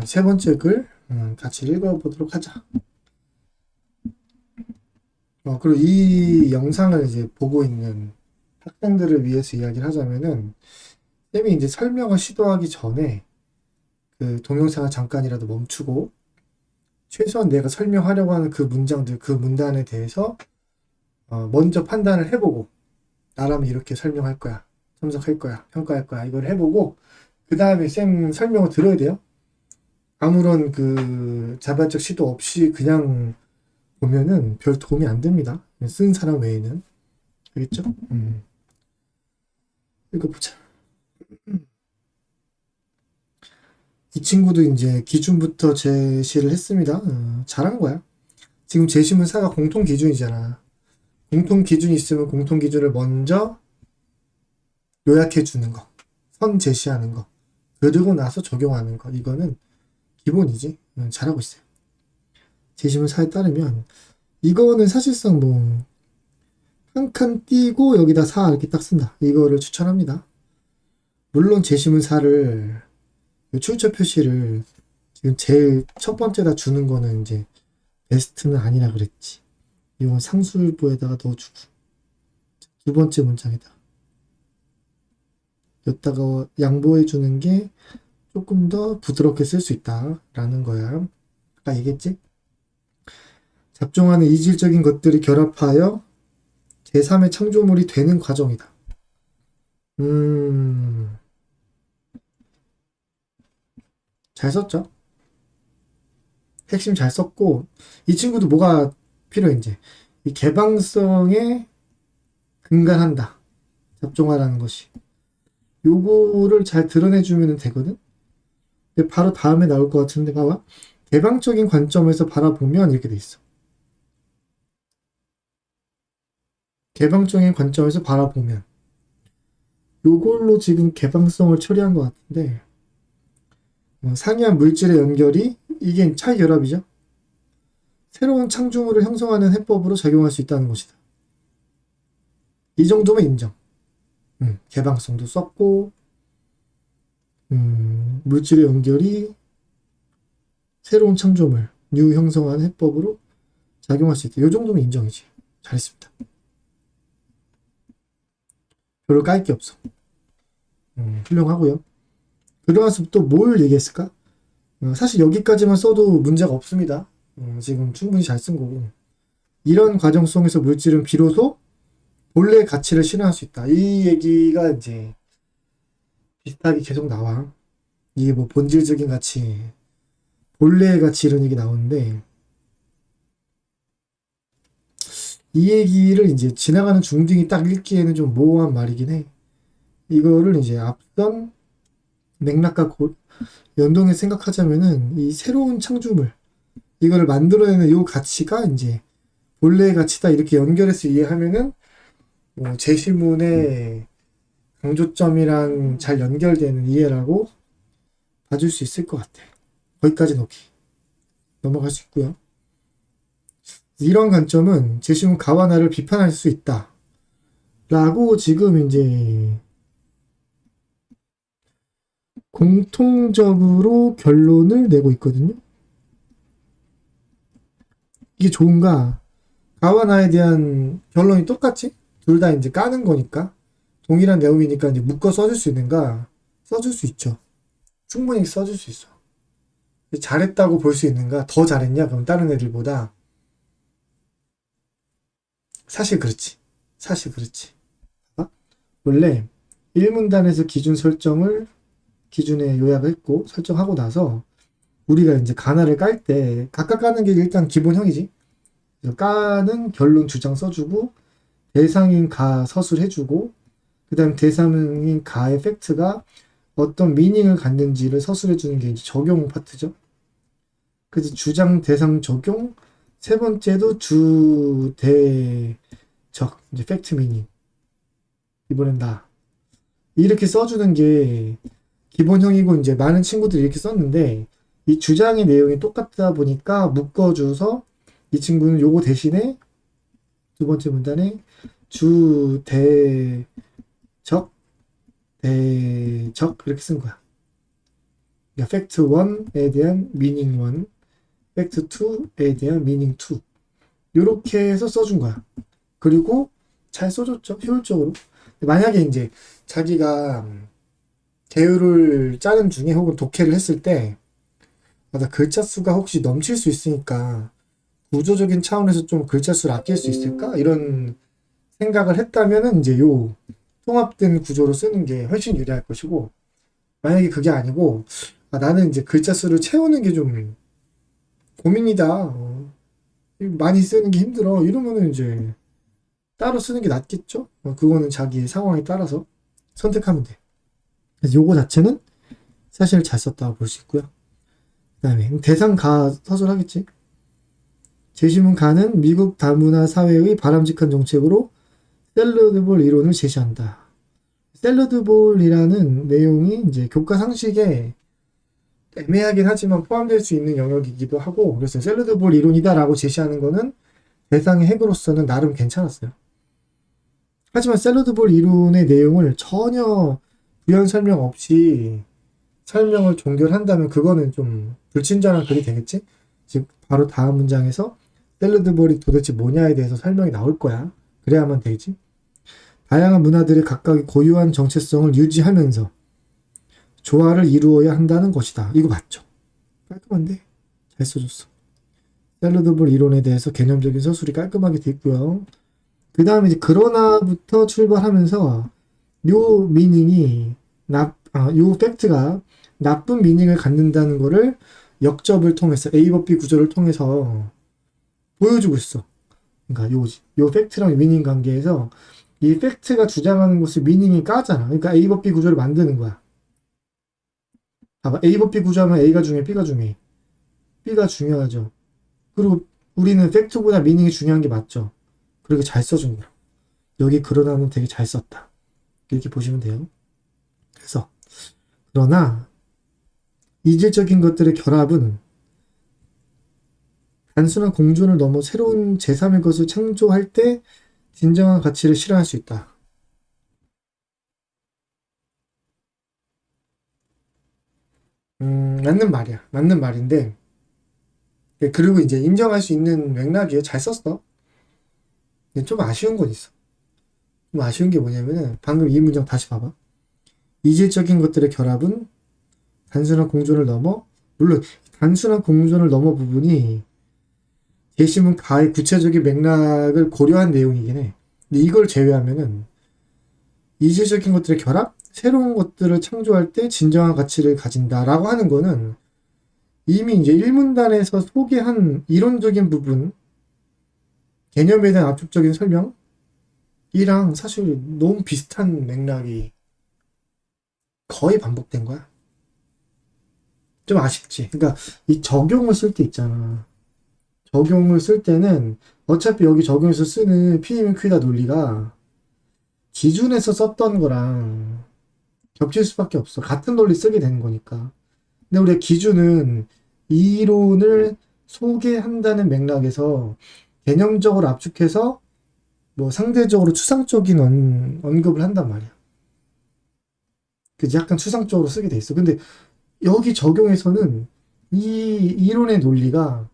세 번째 글 같이 읽어보도록 하자. 그리고 이 영상을 이제 보고 있는 학생들을 위해서 이야기를 하자면은, 쌤이 이제 설명을 시도하기 전에 그 동영상을 잠깐이라도 멈추고 최소한 내가 설명하려고 하는 그 문장들, 그 문단에 대해서 먼저 판단을 해보고, 나라면 이렇게 설명할 거야, 첨삭할 거야, 평가할 거야, 이걸 해보고 그 다음에 쌤 설명을 들어야 돼요. 아무런 그 자발적 시도 없이 그냥 보면은 별 도움이 안 됩니다. 쓴 사람 외에는. 알겠죠? 읽어보자. 이 친구도 이제 기준부터 제시를 했습니다. 잘한 거야. 지금 제시문사가 공통 기준이잖아. 공통 기준이 있으면 공통 기준을 먼저 요약해 주는 거, 선 제시하는 거, 그리고 나서 적용하는 거. 이거는 기본이지. 잘하고 있어요. 제시문사에 따르면 이거는 사실상 뭐 한 칸 띄고 여기다 4 이렇게 딱 쓴다. 이거를 추천합니다. 물론 제시문사를 출처 표시를 지금 제일 첫 번째다 주는 거는 이제 베스트는 아니라 그랬지. 이건 상술부에다가 넣어주고 두 번째 문장에다 여기다가 양보해 주는 게 조금 더 부드럽게 쓸 수 있다라는 거야. 아까 얘기했지? 잡종하는 이질적인 것들이 결합하여 제3의 창조물이 되는 과정이다. 잘 썼죠? 핵심 잘 썼고, 이 친구도 뭐가 필요해, 이제. 이 개방성에 근간한다. 잡종화라는 것이. 요거를 잘 드러내주면 되거든? 근데 바로 다음에 나올 것 같은데, 봐봐. 개방적인 관점에서 바라보면 이렇게 돼 있어. 개방적인 관점에서 바라보면. 요걸로 지금 개방성을 처리한 것 같은데, 상이한 물질의 연결이, 이게 차이결합이죠? 새로운 창조물을 형성하는 해법으로 작용할 수 있다는 것이다. 이 정도면 인정. 개방성도 썼고, 물질의 연결이 새로운 창조물, 뉴 형성하는 해법으로 작용할 수 있다. 이 정도면 인정이지. 잘했습니다. 별로 깔 게 없어. 훌륭하고요. 그러면서 또 뭘 얘기했을까? 사실 여기까지만 써도 문제가 없습니다. 지금 충분히 잘 쓴 거고. 이런 과정 속에서 물질은 비로소 본래의 가치를 실현할 수 있다. 이 얘기가 이제 비슷하게 계속 나와. 이게 뭐 본질적인 가치, 본래의 가치 이런 얘기 나오는데, 이 얘기를 이제 지나가는 중딩이 딱 읽기에는 좀 모호한 말이긴 해. 이거를 이제 앞선 맥락과 연동해 생각하자면은 이 새로운 창조물, 이거를 만들어내는 요 가치가 이제 본래의 가치다 이렇게 연결해서 이해하면은 뭐 제시문의 강조점이랑 잘 연결되는 이해라고 봐줄 수 있을 것 같아. 거기까지 놓기. 넘어갈 수 있고요. 이런 관점은 제시문 가와나를 비판할 수 있다. 라고 지금 이제 공통적으로 결론을 내고 있거든요. 이게 좋은가? 가와나에 대한 결론이 똑같지? 둘 다 이제 까는 거니까. 동일한 내용이니까 이제 묶어 써줄 수 있는가? 써줄 수 있죠. 충분히 써줄 수 있어. 잘했다고 볼 수 있는가? 더 잘했냐? 그럼 다른 애들보다. 사실 그렇지. 사실 그렇지. 원래 1문단에서 기준 설정을 기준에 요약을 했고 설정하고 나서 우리가 이제 가나를 깔 때 각각 까는 게 일단 기본형이지. 그래서 까는 결론 주장 써주고 대상인 가 서술 해주고 그 다음 대상인 가의 팩트가 어떤 미닝을 갖는지를 서술해주는 게 이제 적용 파트죠. 그래서 주장 대상 적용 세 번째도 주 대적 이제 팩트 미닝 이번엔 나 이렇게 써주는 게 기본형이고 이제 많은 친구들이 이렇게 썼는데 이 주장의 내용이 똑같다 보니까 묶어줘서 이 친구는 요거 대신에 두 번째 문단에 주 대적 대적 이렇게 쓴 거야. 그러니까 팩트 1에 대한 미닝 1, 팩트 2에 대한 미닝 2 이렇게 해서 써준 거야. 그리고 잘 써줬죠. 효율적으로. 만약에 이제 자기가 대유를 짜는 중에 혹은 독해를 했을 때 맞아, 글자 수가 혹시 넘칠 수 있으니까 구조적인 차원에서 좀 글자 수를 아낄 수 있을까? 이런 생각을 했다면은 이제 요 통합된 구조로 쓰는 게 훨씬 유리할 것이고, 만약에 그게 아니고 나는 이제 글자 수를 채우는 게 좀 고민이다. 많이 쓰는 게 힘들어. 이러면은 이제 따로 쓰는 게 낫겠죠? 그거는 자기 상황에 따라서 선택하면 돼. 그래서 요거 자체는 사실 잘 썼다고 볼 수 있고요. 그 다음에 대상 가 서술 하겠지. 제시문 가는 미국 다문화 사회의 바람직한 정책으로 샐러드볼 이론을 제시한다. 샐러드볼이라는 내용이 이제 교과 상식에 애매하긴 하지만 포함될 수 있는 영역이기도 하고, 그래서 샐러드볼 이론이다라고 제시하는 거는 대상의 핵으로서는 나름 괜찮았어요. 하지만 샐러드볼 이론의 내용을 전혀 부연 설명 없이 설명을 종결한다면 그거는 좀 불친절한 글이 되겠지? 즉 바로 다음 문장에서 샐러드볼이 도대체 뭐냐에 대해서 설명이 나올 거야. 그래야만 되지. 다양한 문화들의 각각의 고유한 정체성을 유지하면서 조화를 이루어야 한다는 것이다. 이거 맞죠? 깔끔한데? 잘 써줬어. 샐러드볼 이론에 대해서 개념적인 서술이 깔끔하게 돼 있고요. 그 다음에 이제 그러나부터 출발하면서 요 미닝이 요 팩트가 나쁜 미닝을 갖는다는 거를 역접을 통해서 A 법 B 구조를 통해서 보여주고 있어. 그러니까 요 팩트랑 미닝 관계에서 이 팩트가 주장하는 것을 미닝이 까잖아. 그러니까 A 법 B 구조를 만드는 거야. 봐봐. A 법 B 구조하면 A가 중요해, B가 중요해. B가 중요하죠. 그리고 우리는 팩트보다 미닝이 중요한 게 맞죠. 그렇게 잘 써준 거야. 여기 그러나는 되게 잘 썼다. 이렇게 보시면 돼요. 그래서 그러나 이질적인 것들의 결합은 단순한 공존을 넘어 새로운 제3의 것을 창조할 때 진정한 가치를 실현할 수 있다. 맞는 말이야. 맞는 말인데, 그리고 이제 인정할 수 있는 맥락이에요. 잘 썼어. 근데 좀 아쉬운 건 있어. 좀 아쉬운 게 뭐냐면은, 방금 이 문장 다시 봐봐. 이질적인 것들의 결합은 단순한 공존을 넘어, 물론, 단순한 공존을 넘어 부분이 제시문 가의 구체적인 맥락을 고려한 내용이긴 해. 근데 이걸 제외하면은, 이질적인 것들의 결합? 새로운 것들을 창조할 때 진정한 가치를 가진다라고 하는 거는 이미 이제 1문단에서 소개한 이론적인 부분, 개념에 대한 압축적인 설명이랑 사실 너무 비슷한 맥락이 거의 반복된 거야. 좀 아쉽지. 그러니까 이 적용을 쓸 때 있잖아. 적용을 쓸 때는 어차피 여기 적용해서 쓰는 P이면 Q다 논리가 기준에서 썼던 거랑 겹칠 수밖에 없어. 같은 논리 쓰게 되는 거니까. 근데 우리가 기준은 이론을 소개한다는 맥락에서 개념적으로 압축해서 뭐 상대적으로 추상적인 언급을 한단 말이야. 그지? 약간 추상적으로 쓰게 돼 있어. 근데 여기 적용에서는 이 이론의 논리가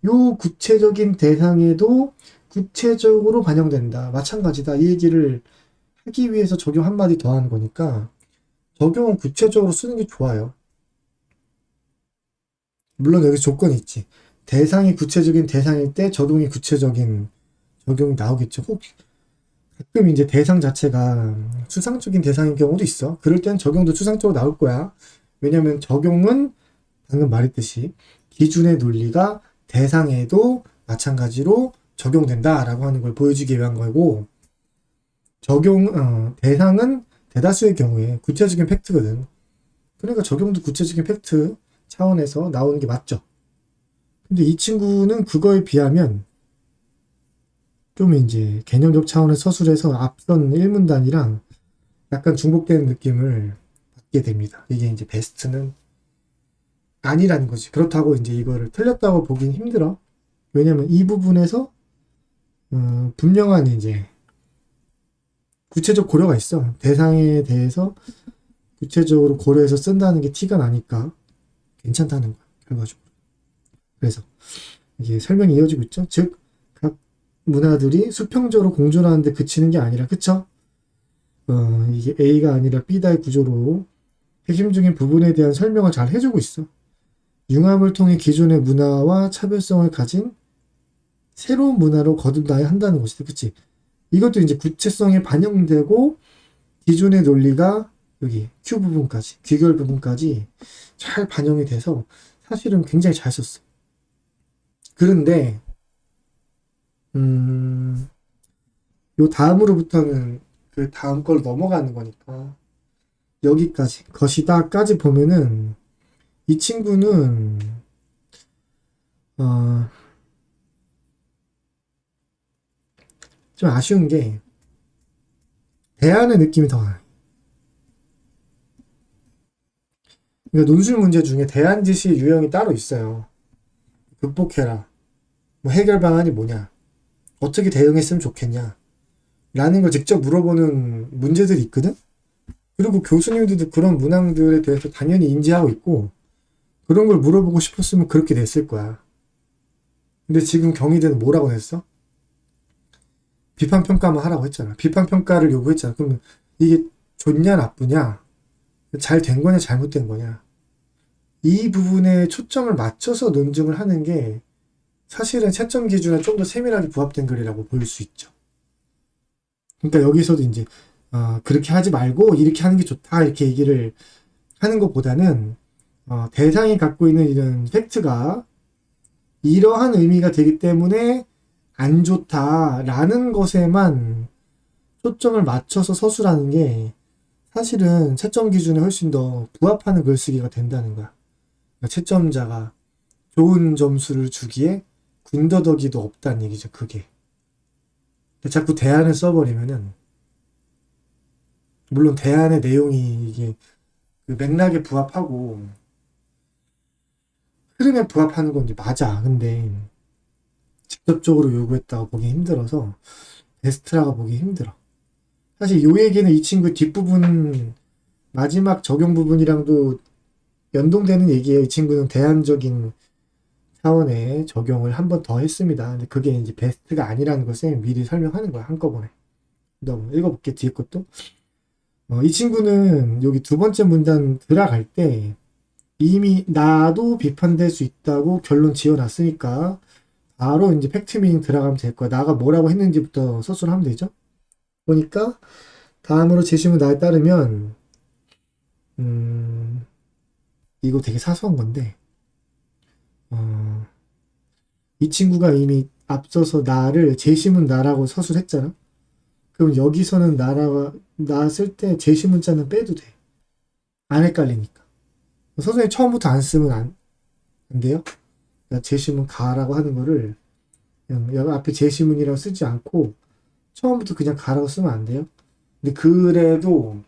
요 구체적인 대상에도 구체적으로 반영된다. 마찬가지다. 이 얘기를 하기 위해서 적용 한마디 더 하는 거니까 적용은 구체적으로 쓰는 게 좋아요. 물론 여기 조건이 있지. 대상이 구체적인 대상일 때 적용이 구체적인 적용이 나오겠죠. 혹 가끔 이제 대상 자체가 추상적인 대상인 경우도 있어. 그럴 땐 적용도 추상적으로 나올 거야. 왜냐면 적용은 방금 말했듯이 기준의 논리가 대상에도 마찬가지로 적용된다라고 하는 걸 보여주기 위한 거고, 대상은 대다수의 경우에 구체적인 팩트거든. 그러니까 적용도 구체적인 팩트 차원에서 나오는 게 맞죠. 근데 이 친구는 그거에 비하면 좀 이제 개념적 차원의 서술에서 앞선 1문단이랑 약간 중복되는 느낌을 받게 됩니다. 이게 이제 베스트는 아니라는 거지. 그렇다고 이제 이거를 틀렸다고 보긴 힘들어. 왜냐면 이 부분에서 분명한 이제 구체적 고려가 있어. 대상에 대해서 구체적으로 고려해서 쓴다는 게 티가 나니까. 괜찮다는 거야, 결과적으로. 그래서 이게 설명이 이어지고 있죠. 즉, 각 문화들이 수평적으로 공존하는데 그치는 게 아니라, 그쵸? 이게 A가 아니라 B다의 구조로 핵심적인 부분에 대한 설명을 잘 해주고 있어. 융합을 통해 기존의 문화와 차별성을 가진 새로운 문화로 거듭나야 한다는 것이다. 그치? 이것도 이제 구체성에 반영되고 기존의 논리가 여기 Q 부분까지, 귀결 부분까지 잘 반영이 돼서 사실은 굉장히 잘 썼어. 그런데 요 다음으로부터는 그 다음 걸 넘어가는 거니까 여기까지 것이다까지 보면은 이 친구는 좀 아쉬운 게 대안의 느낌이 더 나요. 그러니까 논술 문제 중에 대안 지시 유형이 따로 있어요. 극복해라. 뭐 해결 방안이 뭐냐? 어떻게 대응했으면 좋겠냐? 라는 걸 직접 물어보는 문제들이 있거든? 그리고 교수님들도 그런 문항들에 대해서 당연히 인지하고 있고 그런 걸 물어보고 싶었으면 그렇게 됐을 거야. 근데 지금 경희대는 뭐라고 했어? 비판평가만 하라고 했잖아. 비판평가를 요구했잖아. 그러면 이게 좋냐 나쁘냐? 잘 된 거냐 잘못된 거냐? 이 부분에 초점을 맞춰서 논증을 하는 게 사실은 채점 기준에 좀 더 세밀하게 부합된 글이라고 볼 수 있죠. 그러니까 여기서도 이제 그렇게 하지 말고 이렇게 하는 게 좋다 이렇게 얘기를 하는 것보다는 대상이 갖고 있는 이런 팩트가 이러한 의미가 되기 때문에 안 좋다라는 것에만 초점을 맞춰서 서술하는 게 사실은 채점 기준에 훨씬 더 부합하는 글쓰기가 된다는 거야. 그러니까 채점자가 좋은 점수를 주기에 군더더기도 없다는 얘기죠, 그게. 자꾸 대안을 써버리면은, 물론 대안의 내용이 이게 그 맥락에 부합하고, 흐름에 부합하는 건 이제 맞아. 근데, 직접적으로 요구했다고 보기 힘들어서, 베스트라고 보기 힘들어. 사실 요 얘기는 이 친구 뒷부분, 마지막 적용 부분이랑도 연동되는 얘기예요. 이 친구는 대안적인 차원의 적용을 한 번 더 했습니다. 근데 그게 이제 베스트가 아니라는 걸 쌤이 미리 설명하는 거야, 한꺼번에. 너무 읽어볼게, 뒤에 것도. 이 친구는 여기 두 번째 문단 들어갈 때 이미 나도 비판될 수 있다고 결론 지어놨으니까 바로 이제 팩트 미닝 들어가면 될 거야. 나가 뭐라고 했는지부터 서술하면 되죠. 보니까 다음으로 제시문 나에 따르면 이거 되게 사소한 건데 이 친구가 이미 앞서서 나를 제시문 나라고 서술했잖아. 그럼 여기서는 나 쓸 때 제시문자는 빼도 돼. 안 헷갈리니까. 선생님 처음부터 안 쓰면 안 돼요? 그러니까 제시문 가라고 하는 거를 그냥 여기 앞에 제시문이라고 쓰지 않고 처음부터 그냥 가라고 쓰면 안 돼요? 근데 그래도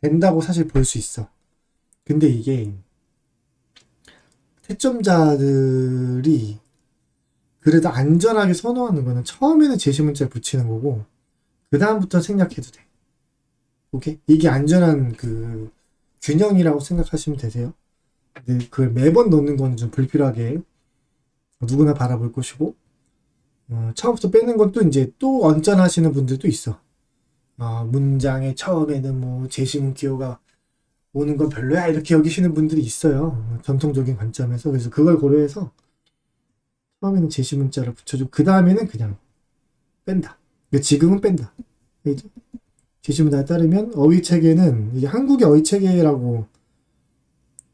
된다고 사실 볼 수 있어. 근데 이게 채점자들이 그래도 안전하게 선호하는 거는 처음에는 제시문자를 붙이는 거고 그 다음부터 생략해도 돼. 오케이? 이게 안전한 그 균형이라고 생각하시면 되세요. 근데 그걸 매번 넣는 건 좀 불필요하게 누구나 바라볼 것이고 처음부터 빼는 건 또 이제 또 언짢아하시는 분들도 있어. 문장의 처음에는 뭐 제시문 기호가 오는 건 별로야 이렇게 여기시는 분들이 있어요. 전통적인 관점에서. 그래서 그걸 고려해서 처음에는 제시문자를 붙여주고 그 다음에는 그냥 뺀다. 그러니까 지금은 뺀다. 제시문자에 따르면 어휘체계는 이게 한국의 어휘체계라고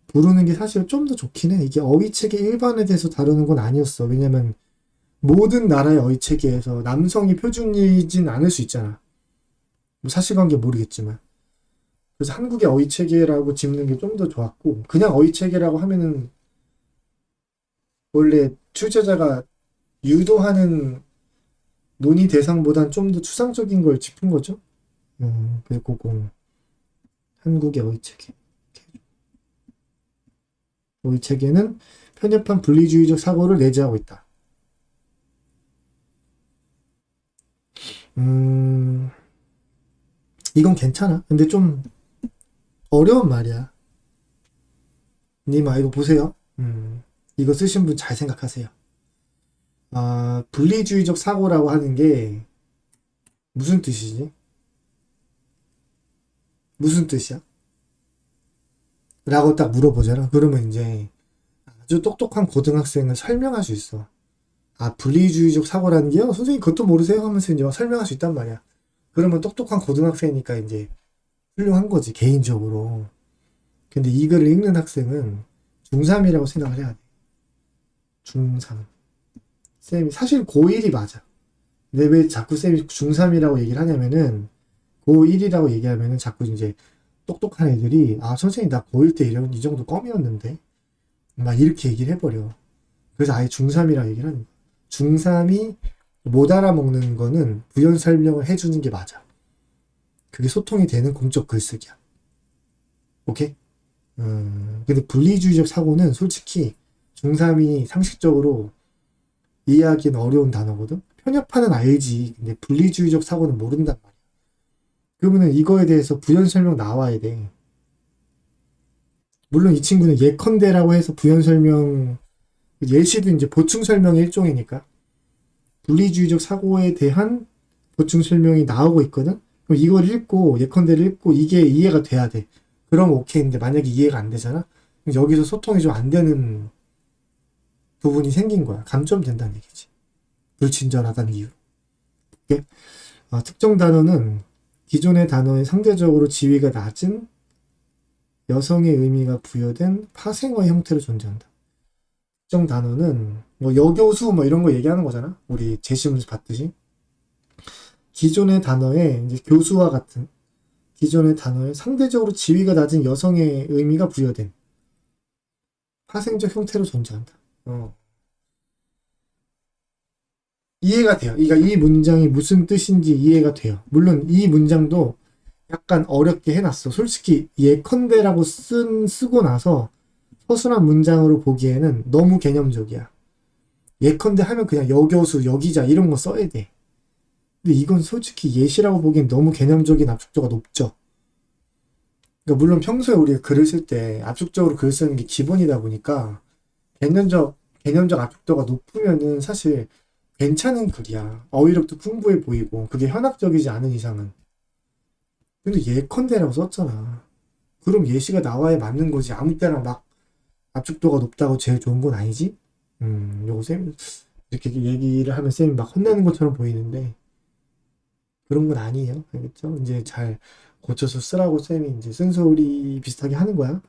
부르는 게 사실 좀 더 좋긴 해. 이게 어휘체계 일반에 대해서 다루는 건 아니었어. 왜냐면 모든 나라의 어휘체계에서 남성이 표준이진 않을 수 있잖아. 뭐 사실관계 모르겠지만. 그래서 한국의 어휘체계라고 짚는 게 좀 더 좋았고 그냥 어휘체계라고 하면은 원래 출제자가 유도하는 논의 대상보단 좀 더 추상적인 걸 짚은 거죠. 그리고 한국의 어휘체계. 어휘체계는 편협한 분리주의적 사고를 내재하고 있다. 이건 괜찮아. 근데 좀 어려운 말이야. 님아, 이거 보세요. 이거 쓰신 분 잘 생각하세요. 분리주의적 사고라고 하는 게 무슨 뜻이지? 무슨 뜻이야? 라고 딱 물어보잖아. 그러면 이제 아주 똑똑한 고등학생은 설명할 수 있어. 분리주의적 사고라는 게요? 선생님 그것도 모르세요? 하면서 이제 막 설명할 수 있단 말이야. 그러면 똑똑한 고등학생이니까 이제 훌륭한 거지, 개인적으로. 근데 이 글을 읽는 학생은 중3이라고 생각을 해야 돼. 중3. 쌤이, 사실 고1이 맞아. 근데 왜 자꾸 쌤이 중3이라고 얘기를 하냐면은, 고1이라고 얘기하면은 자꾸 이제 똑똑한 애들이, 선생님 나 고1 때 이 정도 껌이었는데? 막 이렇게 얘기를 해버려. 그래서 아예 중3이라고 얘기를 하는 거야. 중3이 못 알아먹는 거는 부연 설명을 해주는 게 맞아. 그게 소통이 되는 공적 글쓰기야. 오케이? 근데 분리주의적 사고는 솔직히 중3이 상식적으로 이해하기는 어려운 단어거든? 편협파는 알지. 근데 분리주의적 사고는 모른단 말이야. 그러면은 이거에 대해서 부연 설명 나와야 돼. 물론 이 친구는 예컨대라고 해서 부연 설명, 예시도 이제 보충 설명의 일종이니까. 분리주의적 사고에 대한 보충 설명이 나오고 있거든? 그럼 이걸 읽고, 예컨대를 읽고, 이게 이해가 돼야 돼. 그럼 오케이인데, 만약에 이해가 안 되잖아? 그럼 여기서 소통이 좀 안 되는 부분이 생긴 거야. 감점된다는 얘기지. 불친절하다는 이유로. 특정 단어는 기존의 단어에 상대적으로 지위가 낮은 여성의 의미가 부여된 파생어의 형태로 존재한다. 특정 단어는 뭐 여교수 뭐 이런 거 얘기하는 거잖아. 우리 제시문에서 봤듯이. 기존의 단어에 이제 교수와 같은 기존의 단어에 상대적으로 지위가 낮은 여성의 의미가 부여된 파생적 형태로 존재한다. 이해가 돼요. 그러니까 이 문장이 무슨 뜻인지 이해가 돼요. 물론 이 문장도 약간 어렵게 해놨어. 솔직히 예컨대라고 쓰고 나서 서술한 문장으로 보기에는 너무 개념적이야. 예컨대 하면 그냥 여교수, 여기자 이런 거 써야 돼. 근데 이건 솔직히 예시라고 보기엔 너무 개념적인 압축도가 높죠. 그러니까 물론 평소에 우리가 글을 쓸 때 압축적으로 글을 쓰는 게 기본이다 보니까 개념적 압축도가 높으면은 사실 괜찮은 글이야. 어휘력도 풍부해 보이고 그게 현학적이지 않은 이상은. 근데 예컨대라고 썼잖아. 그럼 예시가 나와야 맞는 거지. 아무 때나 막 압축도가 높다고 제일 좋은 건 아니지? 요거 쌤 이렇게 얘기를 하면 쌤이 막 혼내는 것처럼 보이는데 그런 건 아니에요. 알겠죠? 이제 잘 고쳐서 쓰라고 쌤이 이제 쓴소리 비슷하게 하는 거야.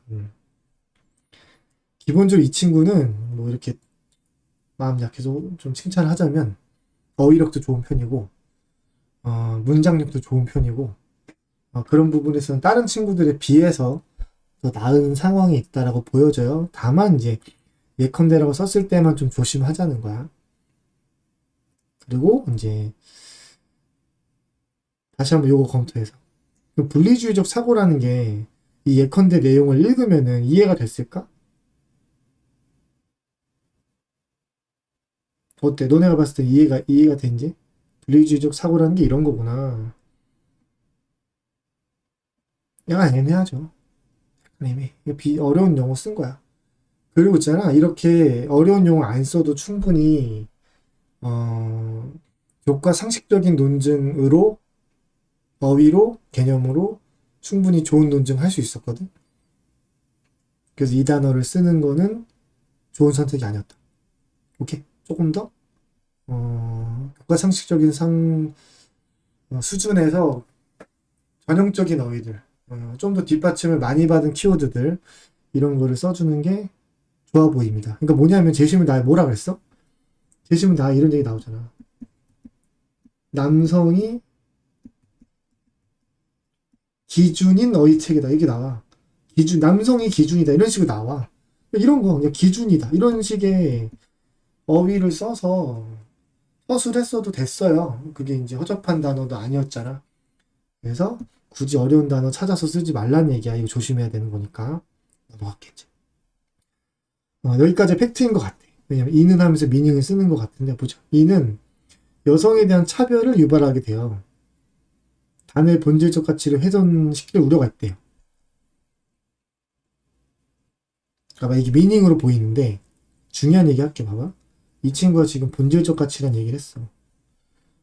기본적으로 이 친구는 뭐 이렇게 마음 약해서 좀 칭찬을 하자면 어휘력도 좋은 편이고 문장력도 좋은 편이고 그런 부분에서는 다른 친구들에 비해서 더 나은 상황이 있다라고 보여져요. 다만 이제 예컨대라고 썼을 때만 좀 조심하자는 거야. 그리고 이제 다시 한번 요거 검토해서 분리주의적 사고라는 게 이 예컨대 내용을 읽으면은 이해가 됐을까? 어때? 너네가 봤을 때 이해가 된지? 분리주의적 사고라는 게 이런 거구나. 약간 애매하죠. 약간 애매해. 어려운 용어 쓴 거야. 그리고 있잖아. 이렇게 어려운 용어 안 써도 충분히 교과 상식적인 논증으로 어휘로 개념으로 충분히 좋은 논증 할 수 있었거든. 그래서 이 단어를 쓰는 거는 좋은 선택이 아니었다. 오케이. 조금 더 교과 상식적인 수준에서 전형적인 어휘들, 좀 더 뒷받침을 많이 받은 키워드들 이런 거를 써주는 게 좋아 보입니다. 그러니까 뭐냐면 제시문 나 뭐라 그랬어? 제시문 나 이런 얘기 나오잖아. 남성이 기준인 어휘책이다 이게 나와. 남성이 기준이다 이런 식으로 나와. 이런 거 그냥 기준이다 이런 식의 어휘를 써서 서술했어도 됐어요. 그게 이제 허접한 단어도 아니었잖아. 그래서 굳이 어려운 단어 찾아서 쓰지 말라는 얘기야. 이거 조심해야 되는 거니까. 넘어갔겠지. 여기까지 팩트인 것 같아. 왜냐면 이는 하면서 미닝을 쓰는 것 같은데 보죠. 이는 여성에 대한 차별을 유발하게 돼요. 단어의 본질적 가치를 훼손시킬 우려가 있대요. 봐봐, 이게 미닝으로 보이는데 중요한 얘기 할게. 봐봐, 이 친구가 지금 본질적 가치란 얘기를 했어.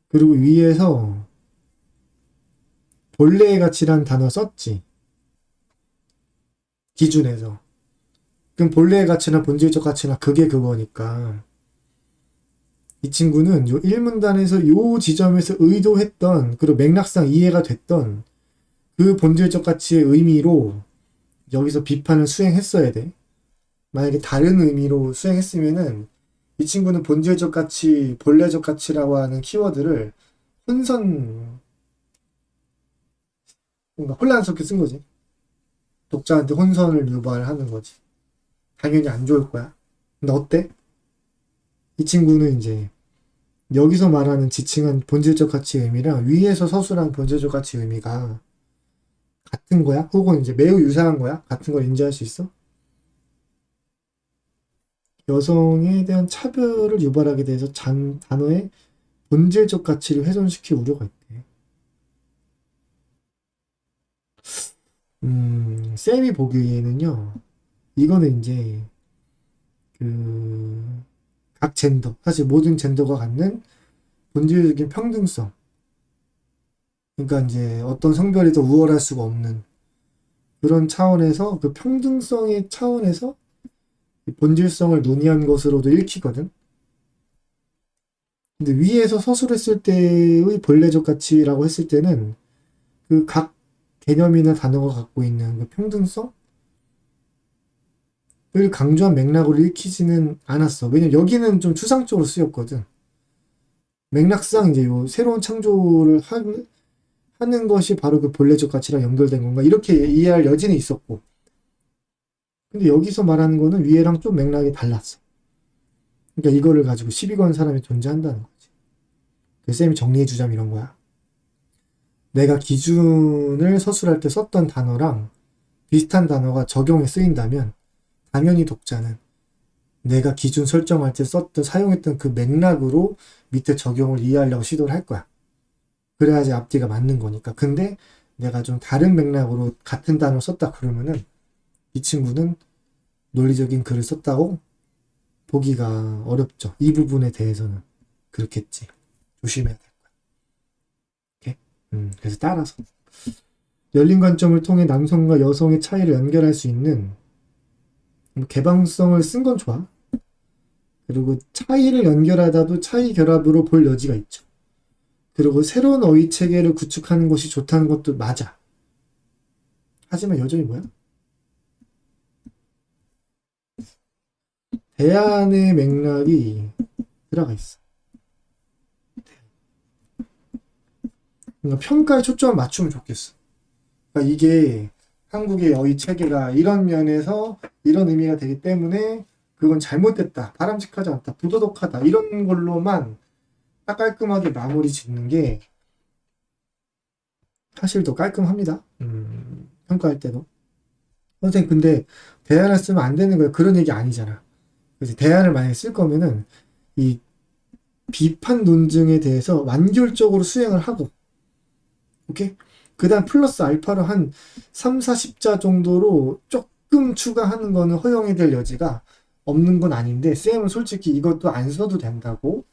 그리고 위에서 본래의 가치란 단어 썼지, 기준에서. 그럼 본래의 가치나 본질적 가치나 그게 그거니까 이 친구는 요 1문단에서 요 지점에서 의도했던, 그리고 맥락상 이해가 됐던 그 본질적 가치의 의미로 여기서 비판을 수행했어야 돼. 만약에 다른 의미로 수행했으면은 이 친구는 본질적 가치, 본래적 가치라고 하는 키워드를 혼선, 뭔가 혼란스럽게 쓴 거지. 독자한테 혼선을 유발하는 거지. 당연히 안 좋을 거야. 근데 어때? 이 친구는 이제 여기서 말하는 지칭한 본질적 가치의 의미랑 위에서 서술한 본질적 가치의 의미가 같은 거야? 혹은 이제 매우 유사한 거야? 같은 걸 인지할 수 있어? 여성에 대한 차별을 유발하게 돼서 단어의 본질적 가치를 훼손시킬 우려가 있대. 쌤이 보기에는요, 이거는 이제, 그, 각 젠더, 사실 모든 젠더가 갖는 본질적인 평등성. 그러니까 이제 어떤 성별이 더 우월할 수가 없는 그런 차원에서, 그 평등성의 차원에서 본질성을 논의한 것으로도 읽히거든. 근데 위에서 서술했을 때의 본래적 가치라고 했을 때는 그 각 개념이나 단어가 갖고 있는 그 평등성을 강조한 맥락으로 읽히지는 않았어. 왜냐면 여기는 좀 추상적으로 쓰였거든. 맥락상 이제 요 새로운 창조를 하는 것이 바로 그 본래적 가치랑 연결된 건가, 이렇게 이해할 여지는 있었고, 근데 여기서 말하는 거는 위에랑 좀 맥락이 달랐어. 그러니까 이거를 가지고 시비 거는 사람이 존재한다는 거지. 그 쌤이 정리해주자면 이런 거야. 내가 기준을 서술할 때 썼던 단어랑 비슷한 단어가 적용에 쓰인다면 당연히 독자는 내가 기준 설정할 때 사용했던 그 맥락으로 밑에 적용을 이해하려고 시도를 할 거야. 그래야지 앞뒤가 맞는 거니까. 근데 내가 좀 다른 맥락으로 같은 단어를 썼다 그러면은 이 친구는 논리적인 글을 썼다고 보기가 어렵죠. 이 부분에 대해서는 그렇겠지. 조심해야 될 거야. 오케이? 그래서 따라서 열린 관점을 통해 남성과 여성의 차이를 연결할 수 있는 개방성을 쓴 건 좋아. 그리고 차이를 연결하다도 차이 결합으로 볼 여지가 있죠. 그리고 새로운 어휘 체계를 구축하는 것이 좋다는 것도 맞아. 하지만 여전히 뭐야? 대안의 맥락이 들어가 있어. 그러니까 평가에 초점을 맞추면 좋겠어. 그러니까 이게 한국의 어휘 체계가 이런 면에서 이런 의미가 되기 때문에 그건 잘못됐다, 바람직하지 않다, 부도덕하다, 이런 걸로만 딱 깔끔하게 마무리 짓는 게 사실 더 깔끔합니다. 평가할 때도. 선생님, 근데 대안을 쓰면 안 되는 거예요. 그런 얘기 아니잖아. 그래서 대안을 만약에 쓸 거면은 이 비판 논증에 대해서 완결적으로 수행을 하고, 오케이? 그 다음 플러스 알파로 한 3, 40자 정도로 조금 추가하는 거는 허용이 될 여지가 없는 건 아닌데, 쌤은 솔직히 이것도 안 써도 된다고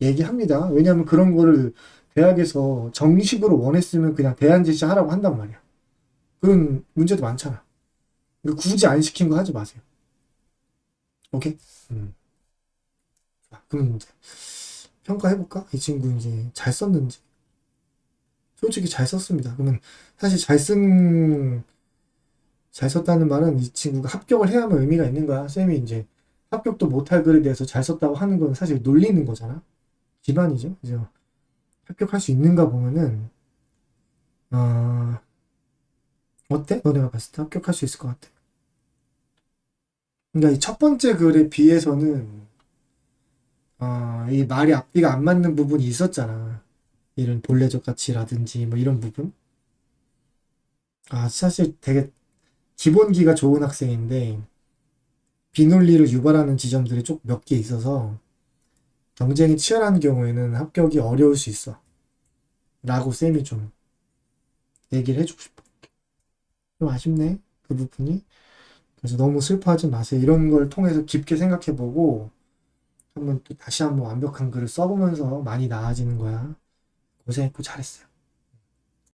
얘기합니다. 왜냐하면 그런 거를 대학에서 정식으로 원했으면 그냥 대안 제시하라고 한단 말이야. 그런 문제도 많잖아. 굳이 안 시킨 거 하지 마세요. 오케이? 그럼 이제 평가해볼까? 이 친구 이제 잘 썼는지. 솔직히 잘 썼습니다. 그러면 사실 잘 썼다는 말은 이 친구가 합격을 해야만 의미가 있는 거야. 쌤이 이제 합격도 못할 글에 대해서 잘 썼다고 하는 건 사실 놀리는 거잖아. 기반이죠. 그죠? 합격할 수 있는가 보면은, 어, 어때? 너네가 봤을 때 합격할 수 있을 것 같아. 그러니까 이 첫 번째 글에 비해서는, 이 말이 앞뒤가 안 맞는 부분이 있었잖아. 이런 본래적 가치라든지 뭐 이런 부분. 사실 되게 기본기가 좋은 학생인데 비논리를 유발하는 지점들이 좀 몇 개 있어서 경쟁이 치열한 경우에는 합격이 어려울 수 있어. 라고 쌤이 좀 얘기를 해주고 싶어. 좀 아쉽네. 그 부분이. 그래서 너무 슬퍼하지 마세요. 이런 걸 통해서 깊게 생각해보고 한번 또 다시 한번 완벽한 글을 써보면서 많이 나아지는 거야. 고생했고 잘했어요.